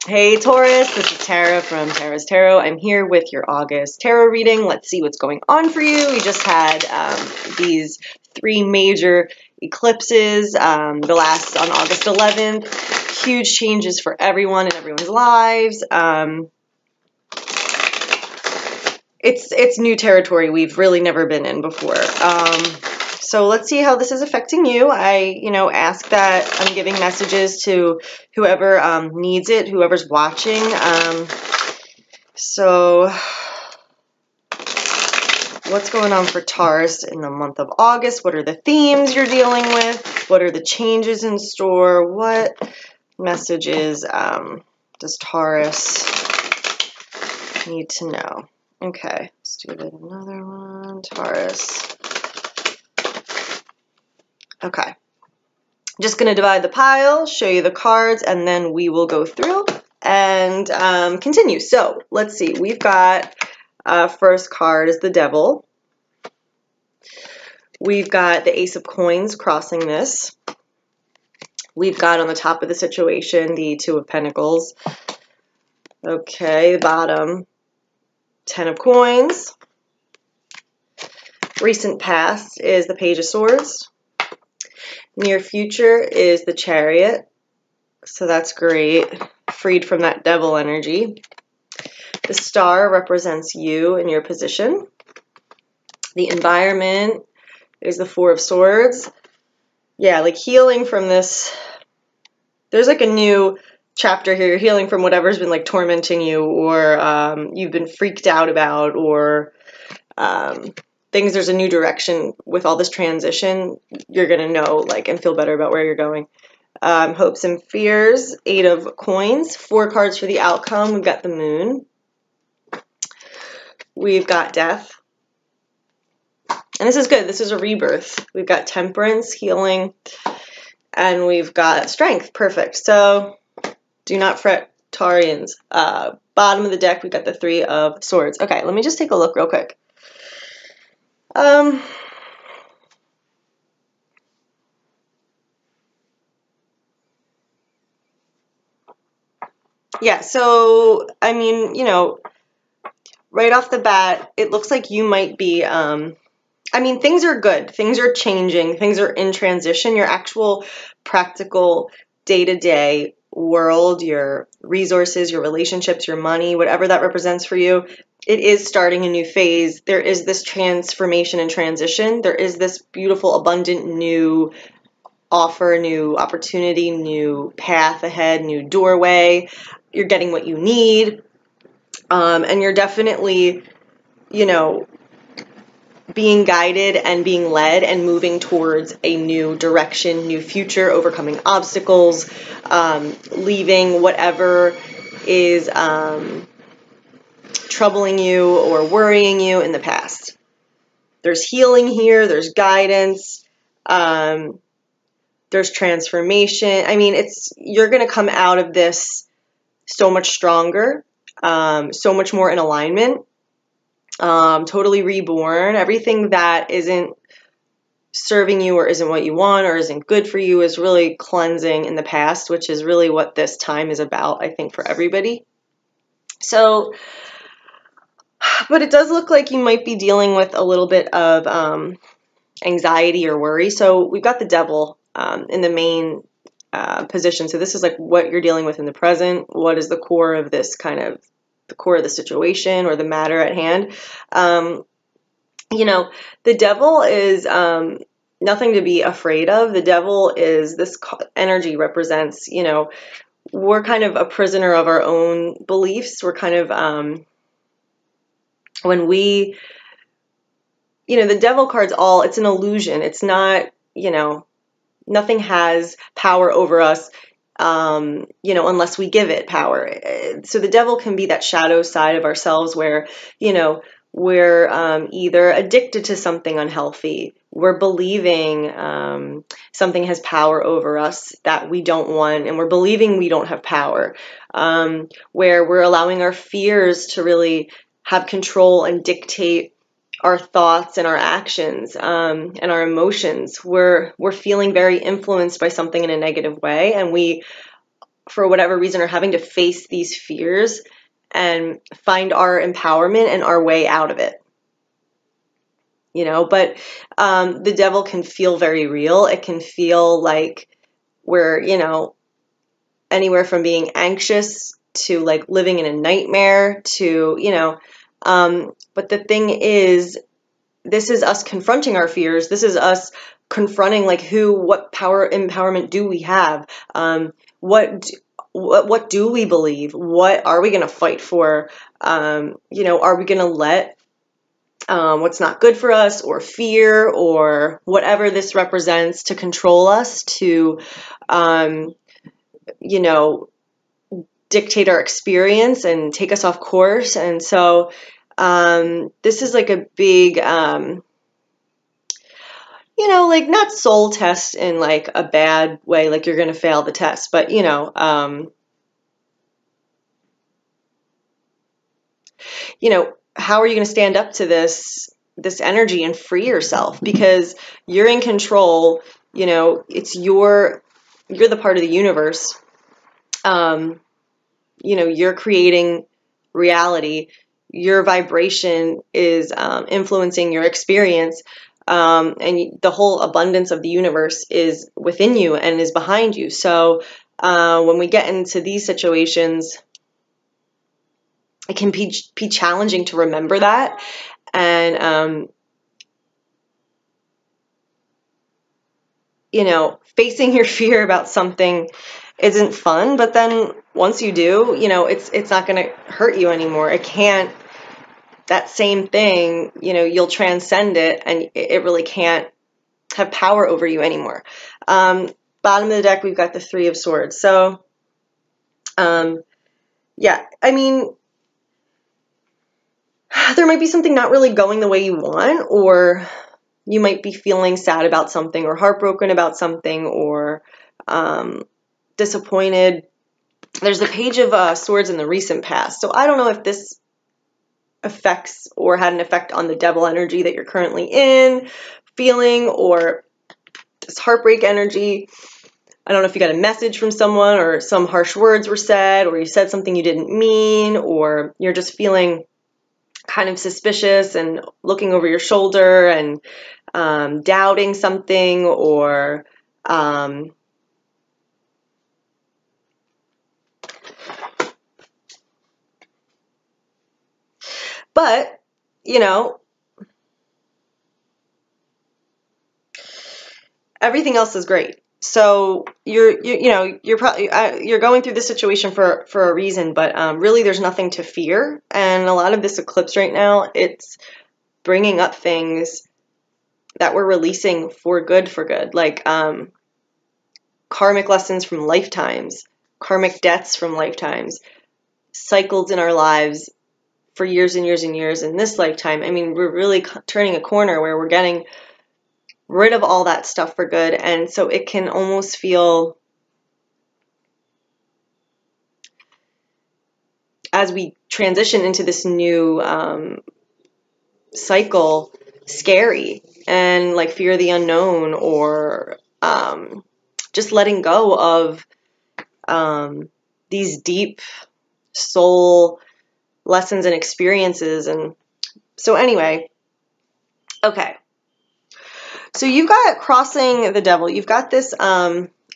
Hey Taurus, this is Tara from Tara's Tarot. I'm here with your August tarot reading. Let's see what's going on for you. We just had these three major eclipses, the last on August 11th. Huge changes for everyone in everyone's lives. It's new territory we've really never been in before. So let's see how this is affecting you. I, ask that I'm giving messages to whoever needs it, whoever's watching. So what's going on for Taurus in the month of August? What are the themes you're dealing with? What are the changes in store? What messages does Taurus need to know? Okay, let's do another one. Taurus. Okay, just going to divide the pile, show you the cards, and then we will go through and continue. So let's see. We've got first card is the Devil. We've got the Ace of Coins crossing this. We've got on the top of the situation the Two of Pentacles. Okay, the bottom, 10 of Coins. Recent past is the Page of Swords. Near future is the Chariot, so that's great, freed from that devil energy. The Star represents you and your position. The environment is the Four of Swords. Yeah, like healing from this, there's like a new chapter here. You're healing from whatever's been like tormenting you, or you've been freaked out about, or things, there's a new direction with all this transition. You're going to know, like, and feel better about where you're going. Hopes and fears, 8 of Coins, 4 cards for the outcome. We've got the Moon. We've got Death. And this is good. This is a rebirth. We've got Temperance, healing, and we've got Strength. Perfect. So do not fret, Taurians. Bottom of the deck, we've got the 3 of Swords. Okay, let me just take a look real quick. Yeah, so, I mean, right off the bat, it looks like you might be, things are good. Things are changing. Things are in transition. Your actual practical day-to-day world, your resources, your relationships, your money, whatever that represents for you, it is starting a new phase. There is this transformation and transition. There is this beautiful, abundant new offer, new opportunity, new path ahead, new doorway. You're getting what you need. And you're definitely, being guided and being led and moving towards a new direction, new future, overcoming obstacles, leaving whatever is troubling you or worrying you in the past. There's healing here, there's guidance, there's transformation. I mean, you're going to come out of this so much stronger, so much more in alignment, totally reborn. Everything that isn't serving you or isn't what you want or isn't good for you is really cleansing in the past, which is really what this time is about, I think, for everybody. So, but it does look like you might be dealing with a little bit of anxiety or worry. So we've got the Devil in the main position. So this is like what you're dealing with in the present. What is the core of this kind of the core of the situation or the matter at hand? The Devil is nothing to be afraid of. The Devil is, this energy represents, we're kind of a prisoner of our own beliefs. We're kind of, when we, the Devil card's it's an illusion. It's not, nothing has power over us, unless we give it power. So the Devil can be that shadow side of ourselves where, we're either addicted to something unhealthy, we're believing something has power over us that we don't want, and we're believing we don't have power, where we're allowing our fears to really have control and dictate our thoughts and our actions, and our emotions. We're feeling very influenced by something in a negative way, and we for whatever reason, are having to face these fears and find our empowerment and our way out of it. But the devil can feel very real. It can feel like we're, anywhere from being anxious to like living in a nightmare to, but the thing is, this is us confronting our fears. This is us confronting like what power, empowerment do we have? What do we believe? What are we going to fight for? Are we going to let what's not good for us or fear or whatever this represents to control us, to, dictate our experience and take us off course? And so this is like a big, like not soul test in like a bad way, like you're going to fail the test, but, how are you going to stand up to this energy and free yourself? Because you're in control. It's you're the part of the universe. You're creating reality. Your vibration is influencing your experience. And the whole abundance of the universe is within you and is behind you. So when we get into these situations, it can be challenging to remember that. And, facing your fear about something isn't fun, but then once you do, it's not going to hurt you anymore. It can't, that same thing, you'll transcend it, and it really can't have power over you anymore. Bottom of the deck, we've got the Three of Swords. So, yeah, I mean, there might be something not really going the way you want, or you might be feeling sad about something or heartbroken about something or disappointed. There's the Page of Swords in the recent past. So I don't know if this affects or had an effect on the devil energy that you're currently feeling, or this heartbreak energy. I don't know if you got a message from someone, or some harsh words were said, or you said something you didn't mean, or you're just feeling kind of suspicious and looking over your shoulder and doubting something, or but everything else is great. So you're probably you're going through this situation for a reason, but really there's nothing to fear. And a lot of this eclipse right now, it's bringing up things that we're releasing for good, like karmic lessons from lifetimes, karmic debts from lifetimes, cycles in our lives for years and years and years in this lifetime. I mean, we're really turning a corner where we're getting rid of all that stuff for good. And so it can almost feel, as we transition into this new cycle, scary and like fear of the unknown, or just letting go of these deep soul lessons and experiences. And so anyway, okay. So you've got crossing the devil. You've got this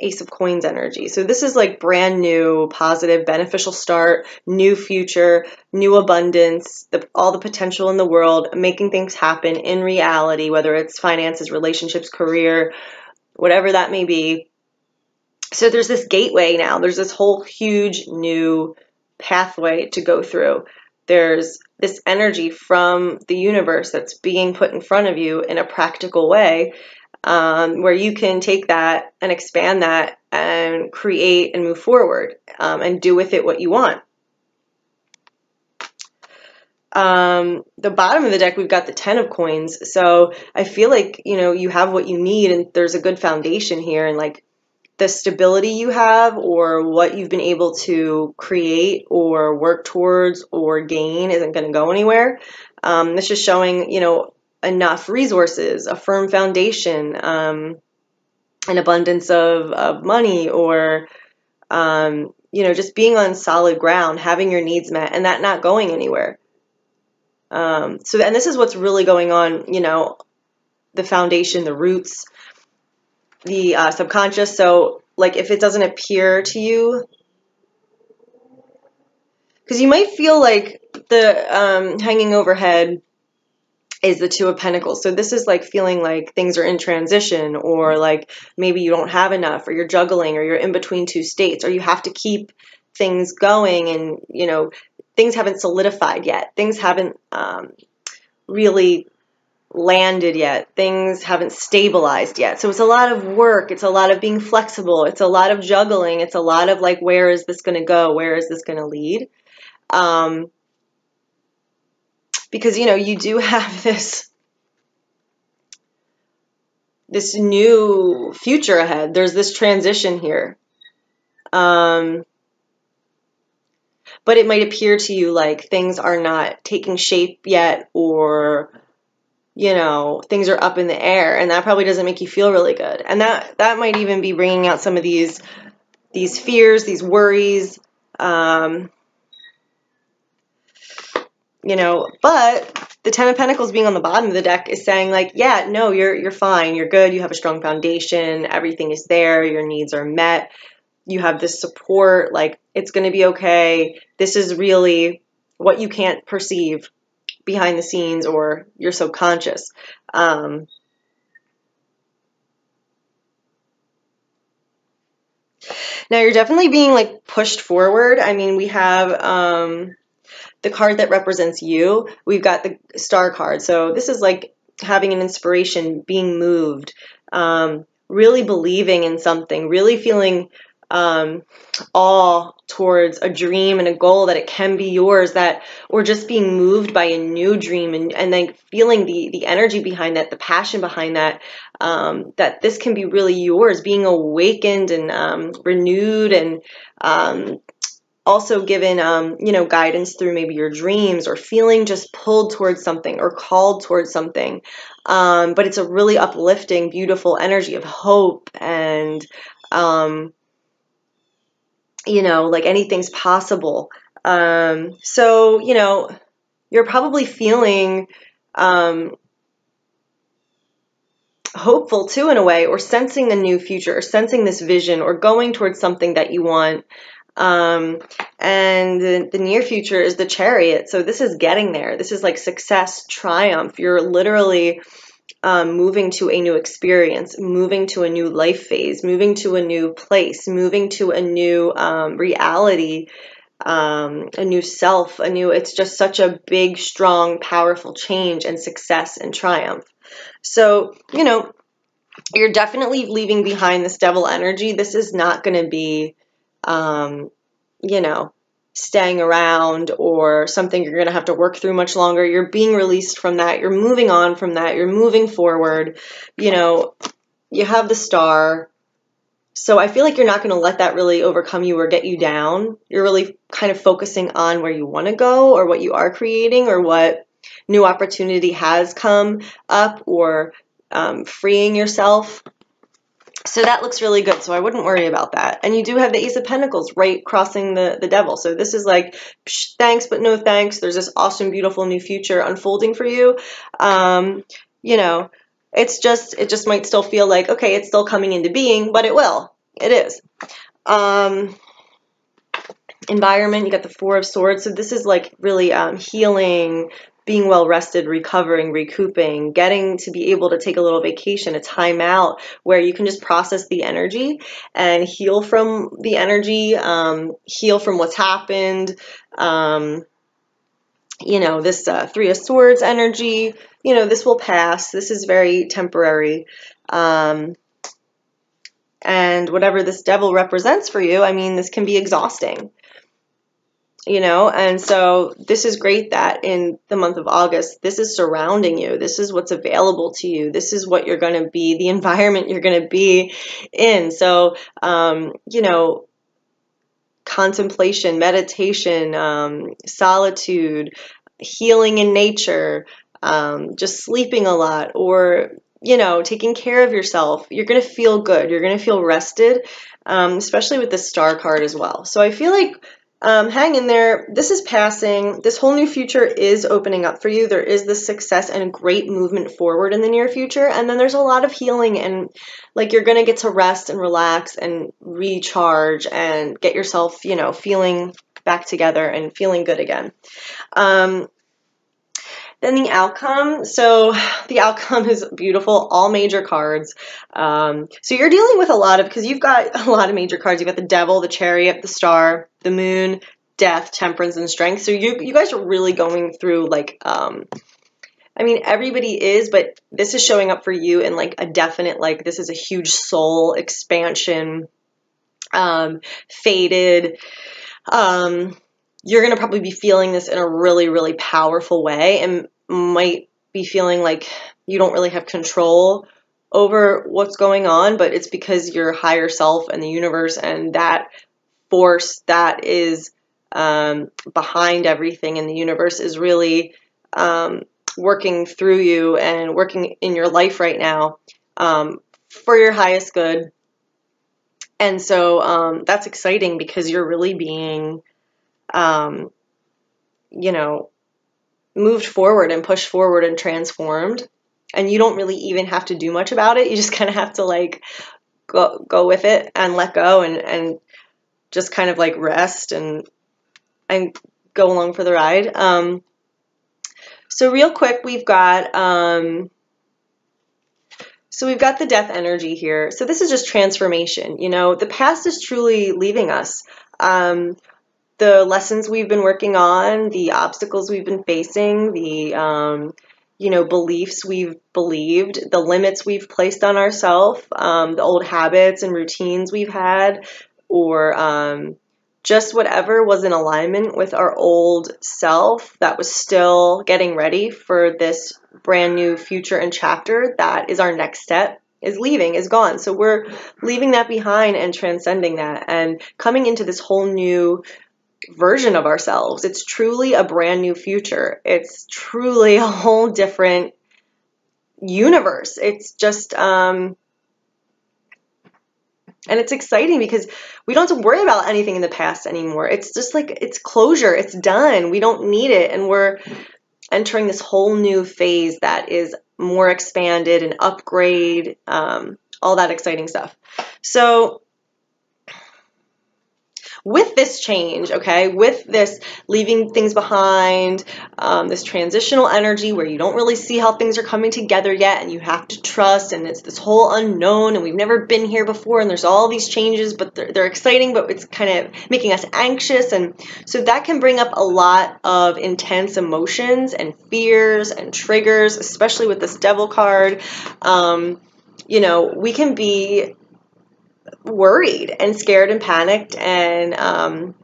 Ace of Coins energy. So this is like brand new, positive, beneficial start, new future, new abundance, all the potential in the world, making things happen in reality, whether it's finances, relationships, career, whatever that may be. So there's this gateway now. There's this whole huge new pathway to go through. There's this energy from the universe that's being put in front of you in a practical way, where you can take that and expand that and create and move forward, and do with it what you want. The bottom of the deck, we've got the Ten of Coins. So I feel like, you have what you need, and there's a good foundation here, and like the stability you have or what you've been able to create or work towards or gain isn't going to go anywhere. This is showing, enough resources, a firm foundation, an abundance of money, or, just being on solid ground, having your needs met, and that not going anywhere. And this is what's really going on, the foundation, the roots, the subconscious. So like if it doesn't appear to you, because you might feel like the hanging overhead is the Two of Pentacles. So this is like feeling like things are in transition, or like maybe you don't have enough, or you're juggling, or you're in between two states, or you have to keep things going, and things haven't solidified yet. Things haven't really landed yet. Things haven't stabilized yet. So it's a lot of work. It's a lot of being flexible. It's a lot of juggling. It's a lot of like, where is this going to go? Where is this going to lead? Because, you do have this new future ahead. There's this transition here. But it might appear to you like things are not taking shape yet, or, things are up in the air, and that probably doesn't make you feel really good. And that might even be bringing out some of these fears, these worries, but the Ten of Pentacles being on the bottom of the deck is saying like, yeah, no, you're fine. You're good. You have a strong foundation. Everything is there. Your needs are met. You have this support. Like, it's going to be okay. This is really what you can't perceive behind the scenes or your subconscious. Now you're definitely being like pushed forward. I mean, we have, the card that represents you. We've got the Star card. So this is like having an inspiration, being moved, really believing in something, really feeling awe towards a dream and a goal that it can be yours, or just being moved by a new dream, and then feeling the energy behind that, the passion behind that, that this can be really yours, being awakened and renewed, and also given, guidance through maybe your dreams, or feeling just pulled towards something or called towards something. But it's a really uplifting, beautiful energy of hope, and, like anything's possible. So, you're probably feeling hopeful too, in a way, or sensing a new future, or sensing this vision, or going towards something that you want. And the near future is the Chariot. So this is getting there. This is like success, triumph. You're literally moving to a new experience, moving to a new life phase, moving to a new place, moving to a new reality, a new self, it's just such a big, strong, powerful change and success and triumph. So, you're definitely leaving behind this devil energy. This is not going to be, staying around, or something you're going to have to work through much longer. You're being released from that. You're moving on from that. You're moving forward. You have the Star. So I feel like you're not going to let that really overcome you or get you down. You're really kind of focusing on where you want to go, or what you are creating, or what new opportunity has come up, or freeing yourself. So that looks really good. So I wouldn't worry about that. And you do have the Ace of Pentacles right crossing the Devil. So this is like, thanks, but no thanks. There's this awesome, beautiful new future unfolding for you. It just might still feel like, okay, it's still coming into being, but it will. It is. Environment, you got the Four of Swords. So this is like really healing, being well rested, recovering, recouping, getting to be able to take a little vacation, a time out where you can just process the energy and heal from the energy, heal from what's happened. This Three of Swords energy, this will pass. This is very temporary. And whatever this Devil represents for you, I mean, this can be exhausting. And so this is great that in the month of August, this is surrounding you. This is what's available to you. This is what you're going to be, the environment you're going to be in. So, contemplation, meditation, solitude, healing in nature, just sleeping a lot, or, you know, taking care of yourself. You're going to feel good. You're going to feel rested, especially with the star card as well. So I feel like hang in there. This is passing. This whole new future is opening up for you. There is this success and great movement forward in the near future. And then there's a lot of healing, and like you're going to get to rest and relax and recharge and get yourself, you know, feeling back together and feeling good again. Then the outcome. So the outcome is beautiful, all major cards. So you're dealing with a lot of, because you've got a lot of major cards. You've got the Devil, the Chariot, the Star, the Moon, Death, Temperance, and Strength. So you guys are really going through like, I mean, everybody is, but this is showing up for you in like a definite, like this is a huge soul expansion, faded, you're going to probably be feeling this in a really, really powerful way, and might be feeling like you don't really have control over what's going on, but it's because your higher self and the universe and that force that is behind everything in the universe is really working through you and working in your life right now for your highest good. And so that's exciting because you're really being you know, moved forward and pushed forward and transformed. And you don't really even have to do much about it. You just kind of have to like go with it and let go and just kind of like rest and go along for the ride. So real quick, we've got the death energy here. So this is just transformation. You know, the past is truly leaving us. The lessons we've been working on, the obstacles we've been facing, the, you know, beliefs we've believed, the limits we've placed on ourselves, the old habits and routines we've had, or just whatever was in alignment with our old self that was still getting ready for this brand new future and chapter that is our next step, is leaving, is gone. So we're leaving that behind and transcending that and coming into this whole new version of ourselves. It's truly a brand new future. It's truly a whole different universe. It's just, and it's exciting because we don't have to worry about anything in the past anymore. It's just like, it's closure. It's done. We don't need it. And we're entering this whole new phase that is more expanded and upgrade, all that exciting stuff. So with this change, okay, with this leaving things behind, this transitional energy where you don't really see how things are coming together yet and you have to trust, and it's this whole unknown and we've never been here before and there's all these changes, but they're exciting, but it's kind of making us anxious. And so that can bring up a lot of intense emotions and fears and triggers, especially with this Devil card. You know, we can be worried and scared and panicked and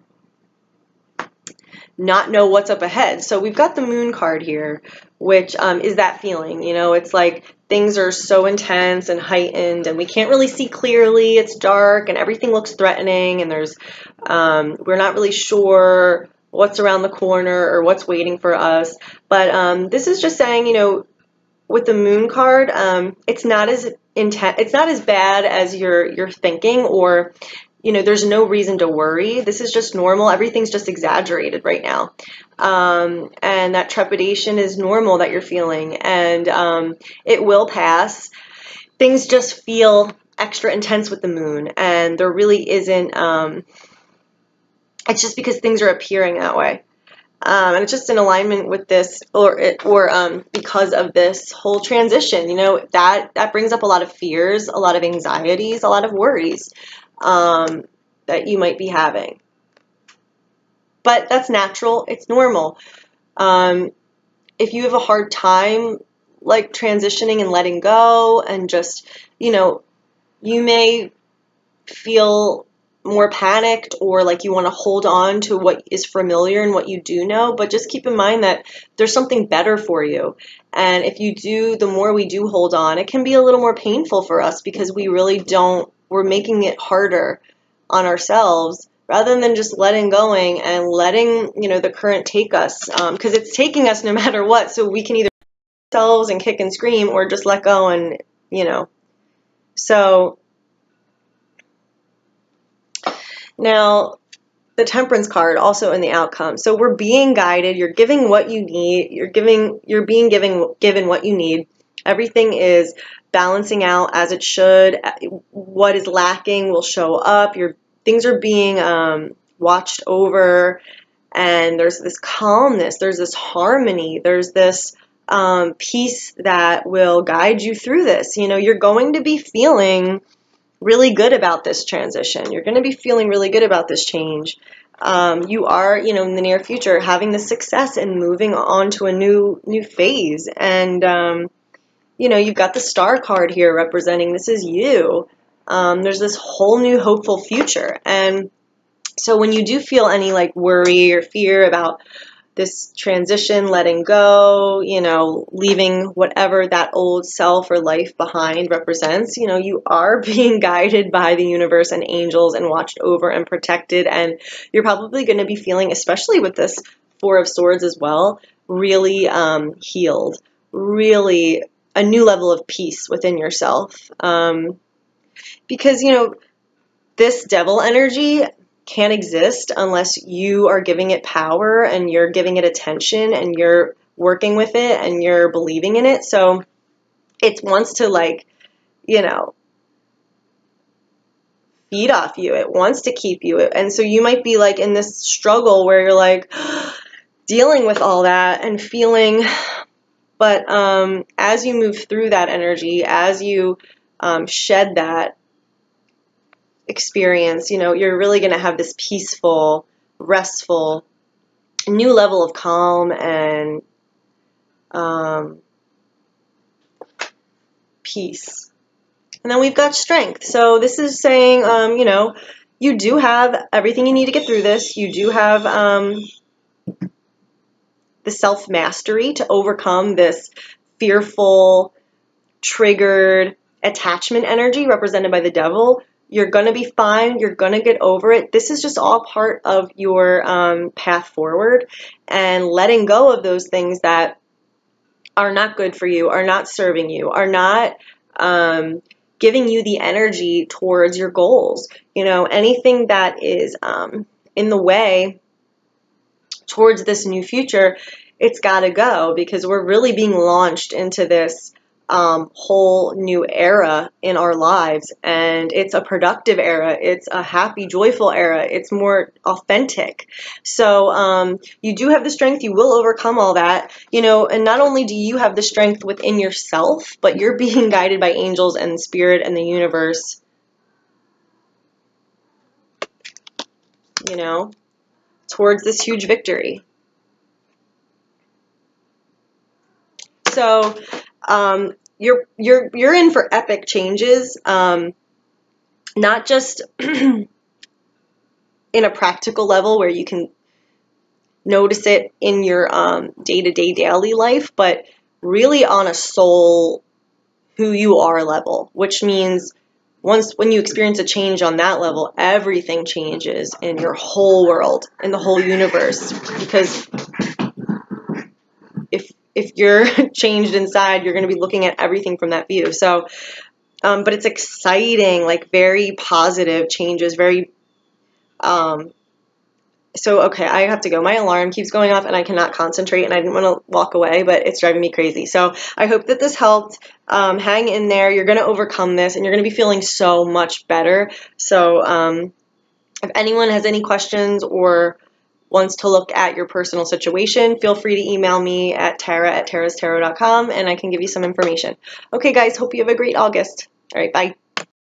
not know what's up ahead. So we've got the Moon card here, which is that feeling. You know, it's like things are so intense and heightened and we can't really see clearly. It's dark and everything looks threatening, and there's we're not really sure what's around the corner or what's waiting for us. But this is just saying, you know, with the Moon card, it's not as intense, it's not as bad as you're thinking, or, you know, there's no reason to worry. This is just normal. Everything's just exaggerated right now. And that trepidation is normal that you're feeling, and it will pass. Things just feel extra intense with the Moon, and there really isn't, it's just because things are appearing that way. And it's just in alignment with this, or because of this whole transition, you know, that brings up a lot of fears, a lot of anxieties, a lot of worries that you might be having. But that's natural. It's normal. If you have a hard time, like, transitioning and letting go and just, you know, you may feel more panicked, or like you want to hold on to what is familiar and what you do know, but just keep in mind that there's something better for you. And if you do, the more we do hold on, it can be a little more painful for us because we really don't, we're making it harder on ourselves rather than just letting going and letting, you know, the current take us, because it's taking us no matter what. So we can either themselves and kick and scream, or just let go and, you know. So now the Temperance card also in the outcome. So we're being guided. You're giving what you need. You're being given what you need. Everything is balancing out as it should. What is lacking will show up. Things are being watched over, and there's this calmness. There's this harmony. There's this peace that will guide you through this. You know, you're going to be feeling really good about this transition. You're going to be feeling really good about this change. You are, you know, in the near future having the success and moving on to a new phase. And, you know, you've got the Star card here representing this is you. There's this whole new hopeful future. And so when you do feel any like worry or fear about this transition, letting go, you know, leaving whatever that old self or life behind represents, you know, you are being guided by the universe and angels and watched over and protected. And you're probably going to be feeling, especially with this Four of Swords as well, really healed, really a new level of peace within yourself. Because, you know, this devil energy can't exist unless you are giving it power and you're giving it attention and you're working with it and you're believing in it. So it wants to, like, you know, feed off you. It wants to keep you. And so you might be like in this struggle where you're like dealing with all that and feeling, but as you move through that energy, as you shed that experience, you know, you're really going to have this peaceful, restful, new level of calm and peace. And then we've got Strength. So this is saying, you know, you do have everything you need to get through this. You do have the self-mastery to overcome this fearful, triggered attachment energy represented by the devil. You're going to be fine. You're going to get over it. This is just all part of your path forward, and letting go of those things that are not good for you, are not serving you, are not giving you the energy towards your goals. You know, anything that is in the way towards this new future, it's got to go, because we're really being launched into this whole new era in our lives, and it's a productive era, it's a happy, joyful era, it's more authentic. So you do have the strength, you will overcome all that, you know, and not only do you have the strength within yourself, but you're being guided by angels and spirit and the universe, you know, towards this huge victory. So you're in for epic changes, not just in a practical level where you can notice it in your day-to-day daily life, but really on a soul, who you are level, which means when you experience a change on that level, everything changes in your whole world, in the whole universe, because if you're changed inside, you're going to be looking at everything from that view. So, but it's exciting, like very positive changes, very, so, okay, I have to go. My alarm keeps going off and I cannot concentrate, and I didn't want to walk away, but it's driving me crazy. So I hope that this helped. Hang in there. You're going to overcome this, and you're going to be feeling so much better. So if anyone has any questions or wants to look at your personal situation, feel free to email me at tara@tarastarot.com, and I can give you some information. Okay, guys, hope you have a great August. All right, bye.